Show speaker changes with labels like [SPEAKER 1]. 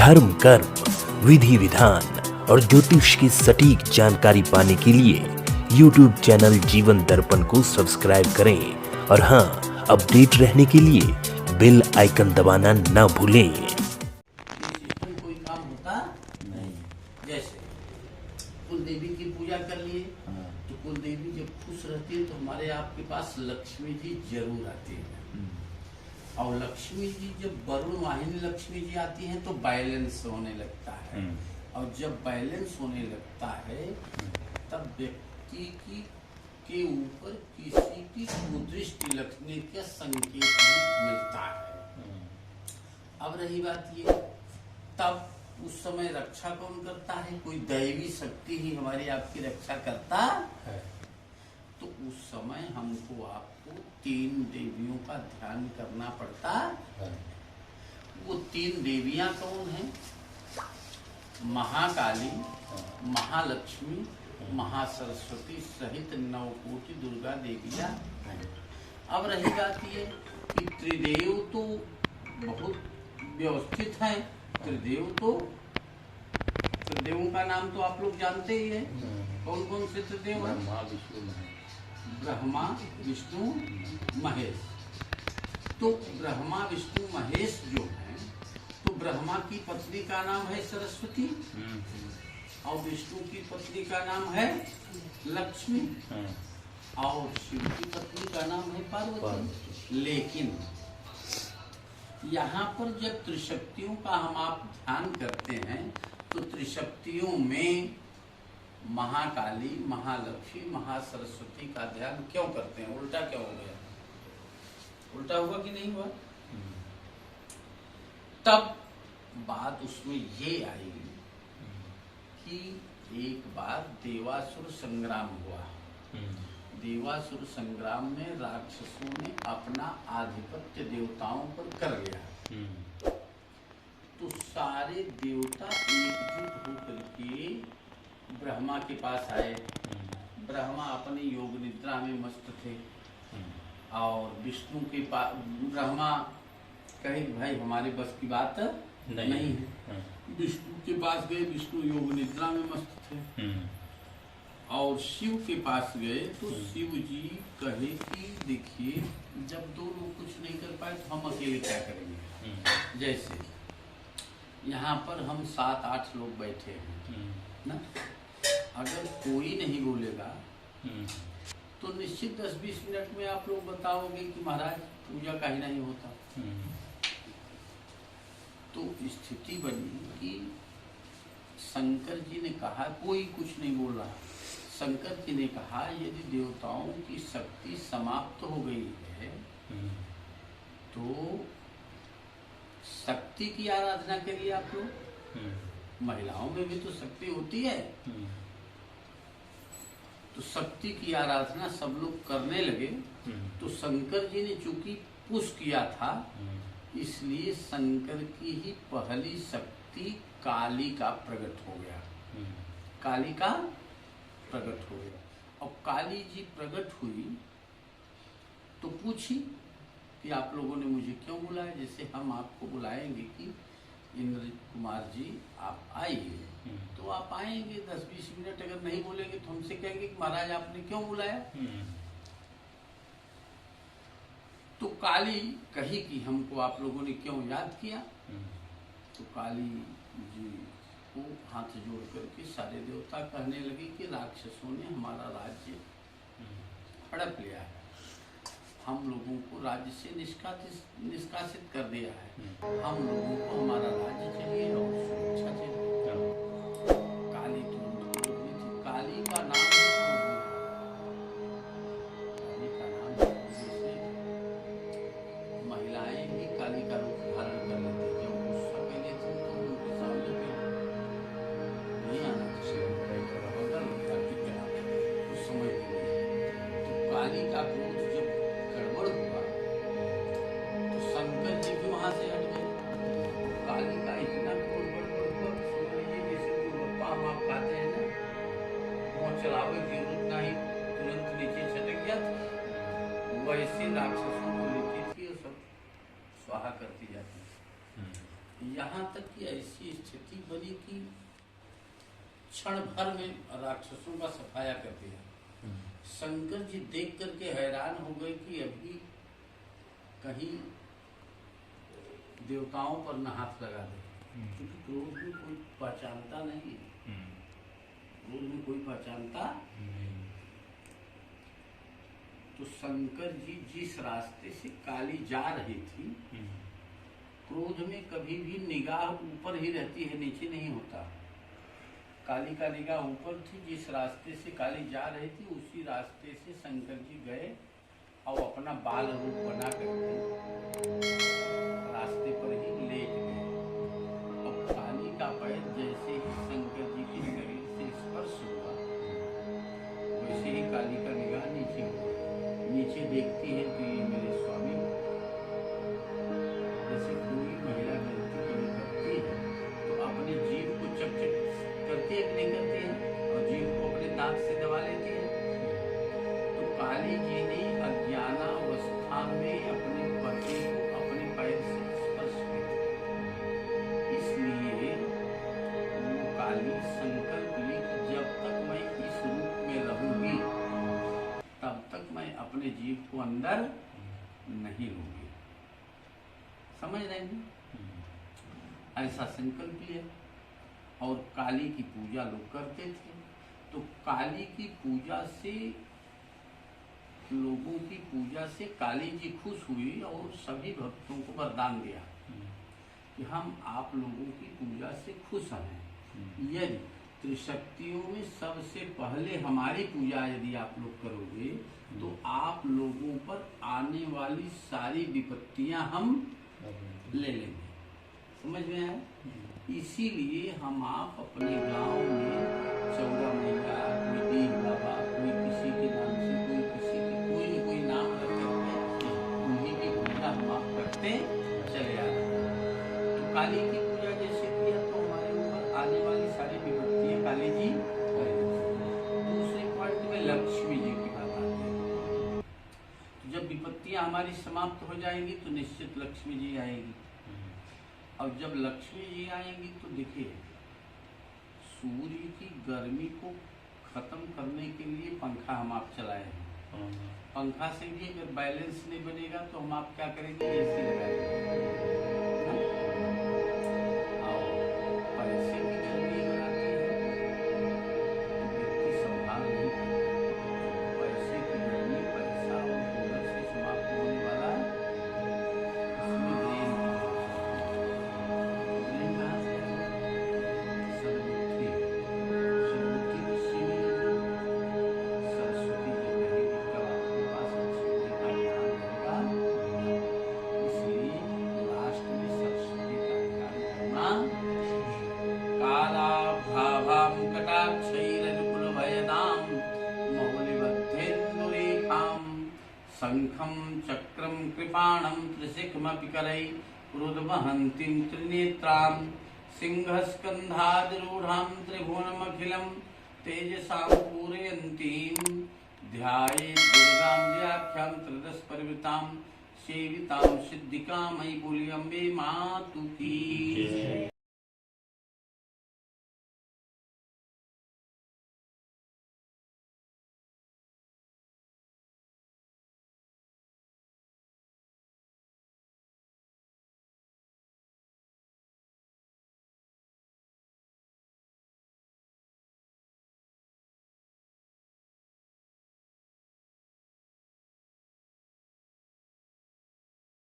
[SPEAKER 1] धर्म, कर्म, विधि विधान और ज्योतिष की सटीक जानकारी पाने के लिए YouTube चैनल जीवन दर्पण को सब्सक्राइब करें और हाँ, अपडेट रहने के लिए बेल आइकन दबाना ना भूलें।
[SPEAKER 2] कोई काम होता नहीं। जैसे कुल देवी की पूजा कर लिए तो कुल देवी जब खुश रहती है तो हमारे आपके पास लक्ष्मी जी जरूर आती है। और लक्ष्मी जी जब वरुण वाहिनी लक्ष्मी जी आती हैं तो बैलेंस होने लगता है। और जब बैलेंस होने लगता है तब व्यक्ति की के ऊपर किसी की कुदृष्टि लगने का संकेत भी मिलता है। अब रही बात ये, तब उस समय रक्षा कौन करता है? कोई दैवी शक्ति ही हमारी आपकी रक्षा करता है। तो उस समय हमको आपको 3 देवियों का ध्यान करना पड़ता है। वो 3 देवियां कौन हैं? महाकाली, महालक्ष्मी, महासरस्वती सहित 9 कोटि दुर्गा देवियां हैं। अब रही बात ये कि त्रिदेव तो बहुत व्यवस्थित हैं। त्रिदेवों का नाम तो आप लोग जानते ही हैं। कौन कौन से त्रिदेव हैं? ब्रह्मा, विष्णु, महेश। तो ब्रह्मा, विष्णु, महेश जो हैं, तो ब्रह्मा की पत्नी का नाम है सरस्वती और विष्णु की पत्नी का नाम है लक्ष्मी और शिव की पत्नी का नाम है पार्वती। लेकिन यहाँ पर जब त्रिशक्तियों का हम आप ध्यान करते हैं तो त्रिशक्तियों में महाकाली, महालक्ष्मी, महासरस्वती का ध्यान क्यों करते हैं? उल्टा क्यों हो गया? उल्टा हुआ कि नहीं हुआ? तब बात उसमें ये आई कि एक बार देवासुर संग्राम हुआ। देवासुर संग्राम में राक्षसों ने अपना आधिपत्य देवताओं पर कर लिया। तो सारे देवता एकजुट होकर के ब्रह्मा के पास आए। ब्रह्मा अपने योग निद्रा में मस्त थे और विष्णु के पास ब्रह्मा कहे भाई हमारे बस की बात नहीं है। विष्णु के पास गए, विष्णु योग निद्रा में मस्त थे। और शिव के पास गए तो शिव जी कहे कि देखिए जब 2 लोग कुछ नहीं कर पाए तो हम अकेले क्या करेंगे? जैसे यहाँ पर हम 7-8 लोग बैठे हैं ना, अगर कोई नहीं बोलेगा तो निश्चित 10-20 मिनट में आप लोग बताओगे कि महाराज पूजा का ही नहीं होता। तो स्थिति बनी कि शंकर जी ने कहा, कोई कुछ नहीं बोल रहा। शंकर जी ने कहा यदि देवताओं की शक्ति समाप्त हो गई है तो शक्ति की आराधना करिए आप लोग। महिलाओं में भी तो शक्ति होती है। तो शक्ति की आराधना सब लोग करने लगे। तो शंकर जी ने चूंकि पुश किया था इसलिए शंकर की ही पहली शक्ति काली का प्रकट हो गया। काली का प्रकट हो गया और काली जी प्रकट हुई तो पूछी कि आप लोगों ने मुझे क्यों बुलाया? जैसे हम आपको बुलाएंगे कि इंद्र कुमार जी आप आइए तो आप आएंगे। 10-20 मिनट अगर नहीं बोलेंगे तो हमसे कहेंगे कि महाराज आपने क्यों बुलाया? तो काली कही कि हमको आप लोगों ने क्यों याद किया? तो काली जी को हाथ जोड़ करके सारे देवता कहने लगे कि राक्षसों ने हमारा राज्य हड़प लिया है, हम लोगों को राज्य से निष्कासित कर दिया है। हम लोगों को हमारा राज्य चाहिए और सुरक्षा चाहिए। काली तुरंत बोल रही थी। काली का नाम जैसे महिलाएं भी काली का रूप धारण कर लेती। जब गुस्सा में लेती तो उनके सामने नहीं आना उस समय के लिए। तो काली का क्रोध जब गड़बड़ हुआ तो शंकर जी भी वहां से हट गए। काली का इतना क्रोध गड़बड़ हुआ समझ लीजिए जैसे गोलगप्पा हम आप खाते हैं ना, वो चलावे की जरूरत नहीं, तुरंत नीचे छटक गया था। वैसे राक्षसों को लेती थी और सब स्वाहा करती जाती थी। यहाँ तक कि ऐसी स्थिति बनी कि क्षण भर में राक्षसों का सफाया कर दिया। शंकर जी देख करके हैरान हो गए कि अभी कहीं देवताओं पर न हाथ लगा दे, क्योंकि क्रोध में कोई पहचानता नहीं, क्रोध में कोई पहचानता। तो शंकर जी जिस रास्ते से काली जा रही थी, क्रोध में कभी भी निगाह ऊपर ही रहती है, नीचे नहीं होता। काली का निगाह ऊपर थी, जिस रास्ते से काली जा रही थी उसी रास्ते से शंकर जी गए और अपना बाल रूप बना करके रास्ते पर ही लेट गए। अब काली का पैर जैसे ही शंकर जी के शरीर से स्पर्श हुआ, वैसे ही काली का निगाह नीचे हुआ। नीचे देखती है तो ये मेरे स्वामी, जैसे कोई महिला गलती कभी करती है तो अपने जीभ को चकचक करती है, नहीं करती है, और जीभ को अपने दांत से दबा लेती है। तो काली जी ने अज्ञानावस्था में अपने पति को अपने पैर से स्पर्श किया, इसलिए वो काली संकल्प ली कि जब तक मैं इस रूप में रहूंगी तब तक मैं अपने जीव को अंदर नहीं लूंगी। समझ रहे हैं? ऐसा संकल्प लिया और काली की पूजा लोग करते थे। तो काली की पूजा से, लोगों की पूजा से काली जी खुश हुई और सभी भक्तों को वरदान दिया कि हम आप लोगों की पूजा से खुश हैं। यदि त्रिशक्तियों में सबसे पहले हमारी पूजा यदि आप लोग करोगे तो आप लोगों पर आने वाली सारी विपत्तियां हम ले लेंगे। समझ में आया? इसीलिए हम आप अपने गांव में चौरा मैया, कोई दीन बाबा, कोई किसी के नाम से, कोई किसी के कोई न कोई नाम रख करके उन्हीं की पूजा हम आप करते चले आ रहे हैं। तो काली की पूजा जैसे किया तो हमारे ऊपर आने वाली सारी विपत्तियां काली जी करेंगे। दूसरे पॉइंट में लक्ष्मी जी की बात आती है। तो जब विपत्तियां हमारी समाप्त हो जाएंगी तो निश्चित लक्ष्मी जी आएगी। और जब लक्ष्मी जी आएंगी तो देखिए, सूर्य की गर्मी को खत्म करने के लिए पंखा हम आप चलाए हैं। पंखा से भी अगर बैलेंस नहीं बनेगा तो हम आप क्या करेंगे? एसी लगाएंगे। और पैसे की गर्मी अगर आती है तो व्यक्ति संभाल नहीं पाता। पैसे की गर्मी पैसा और डॉलर से समाप्त होने वाला उसमें ब्रेन कहाँ से सरस्वती किससे मिलेगी? सरस्वती जी कहेगी कब आपके पास अच्छी का ज्ञान रहेगा। इसलिए लास्ट में सरस्वती का ध्यान करना। काला भाभाम कटाक्षैरनुकुल भयदाम मौलिबद्धेन्दुरेखाम शंखम चक्रम कृपाणम त्रिशिखमपि करैः क्रुद्धवहन्तीं त्रिनेत्रां सिंहस्कन्धादिरूढां त्रिभुवनमखिलं तेजसां पूरयन्तीं ध्यायेत् दुर्गां व्याख्यां त्रयदशपरिवृतां सेवितां सिद्धिकामयि बोली अम्बे मातु की।